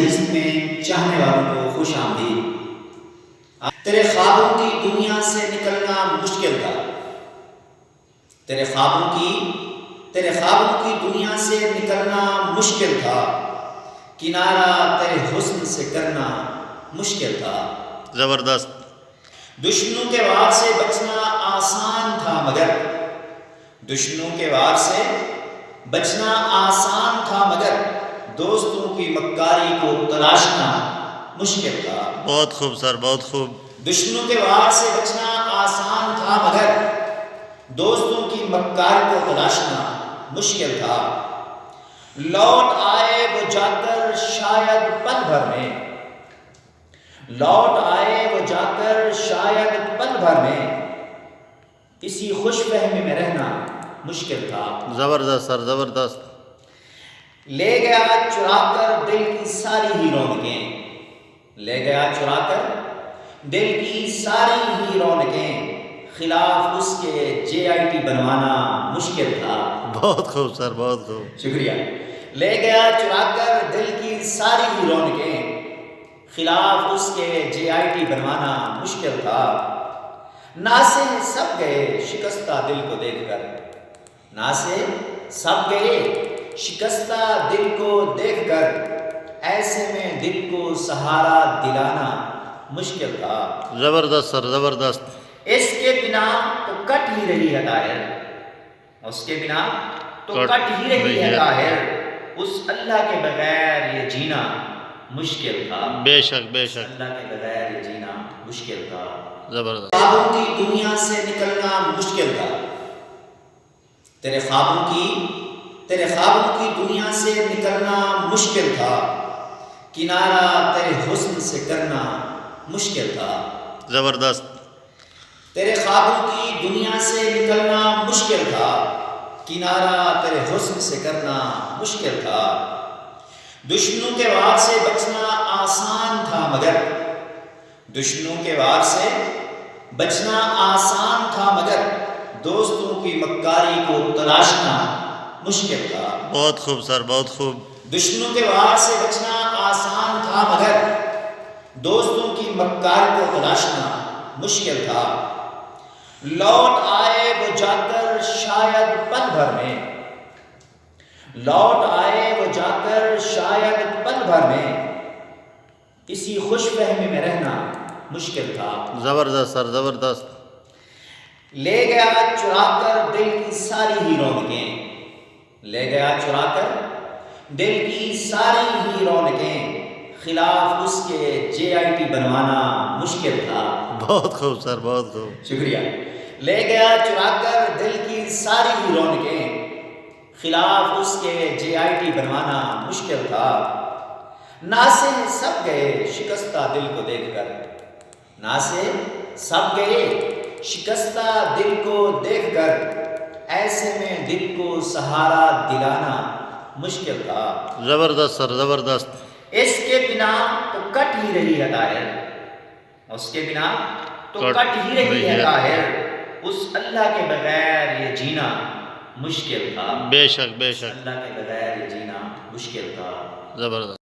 نشست میں چاہنے والوں کو خوش آمدید۔ تیرے خوابوں کی دنیا سے نکلنا مشکل تھا، تیرے خوابوں کی دنیا سے نکلنا مشکل تھا، کنارہ تیرے حسن سے کرنا مشکل تھا۔ زبردست۔ دشمنوں کے وار سے بچنا آسان تھا مگر دوستوں کی مکاری کو تلاشنا مشکل تھا۔ بہت خوب سر، بہت خوب۔ دشمنوں کے وار سے بچنا آسان تھا مگر دوستوں کی مکاری کو تلاشنا مشکل تھا۔ لوٹ آئے وہ جا کر شاید پل بھر میں اسی خوش فہمی میں رہنا مشکل تھا۔ زبردست سر، زبردست۔ لے گیا چرا کر دل کی ساری ہی رونقیں، خلاف اس کے JIT بنوانا مشکل تھا۔ بہت خوب سر، بہت خوب۔ شکریہ۔ لے گیا چرا کر دل کی ساری ہی رونقیں، خلاف اس کے JIT بنوانا مشکل تھا۔ ناسے سب گئے شکستہ دل کو دیکھ کر، ایسے میں دل کو سہارا دلانا مشکل تھا۔ زبردست سر، زبردست۔ اس کے بنا تو کٹ ہی رہی ہے طاہر، اس اللہ کے بغیر یہ جینا مشکل تھا۔ بے شک، بے شک۔ اللہ کے بغیر یہ جینا مشکل تھا۔ زبردست۔ خوابوں کی دنیا سے نکلنا مشکل تھا، تیرے خوابوں کی دنیا سے نکلنا مشکل تھا، کنارہ تیرے حسن سے کرنا مشکل تھا۔ زبردست۔ تیرے خوابوں کی دنیا سے نکلنا مشکل تھا، کنارہ تیرے حسن سے کرنا مشکل تھا۔ دشمنوں کے وار سے بچنا آسان تھا مگر دوستوں کی مکاری کو تلاشنا مشکل تھا۔ بہت خوب سر، بہت خوب۔ دشمنوں کے وار سے بچنا آسان تھا مگر دوستوں کی مکاری کو تلاشنا مشکل تھا۔ لوٹ آئے وہ جا کر شاید پل بھر میں اسی خوش فہمی میں رہنا مشکل تھا۔ زبردست سر، زبردست۔ لے گیا چرا کر دل کی ساری ہی رونقیں، خلاف اس کے JIT بنوانا مشکل تھا۔ بہت خوب سر، بہت خوب۔ شکریہ۔ لے گیا چرا کر دل کی ساری ہی رونقیں، خلاف اس کے JIT بنوانا مشکل تھا۔ ناسے سب گئے شکستہ دل کو دیکھ کر، ایسے میں دل کو سہارا دلانا مشکل تھا۔ زبردست سر، زبردست۔ اس کے بنا تو کٹ ہی رہی ہے طاہر، اس اللہ کے بغیر یہ جینا مشکل تھا۔ بے شک، بے شک۔ اللہ کے بغیر یہ جینا مشکل تھا۔ زبردست۔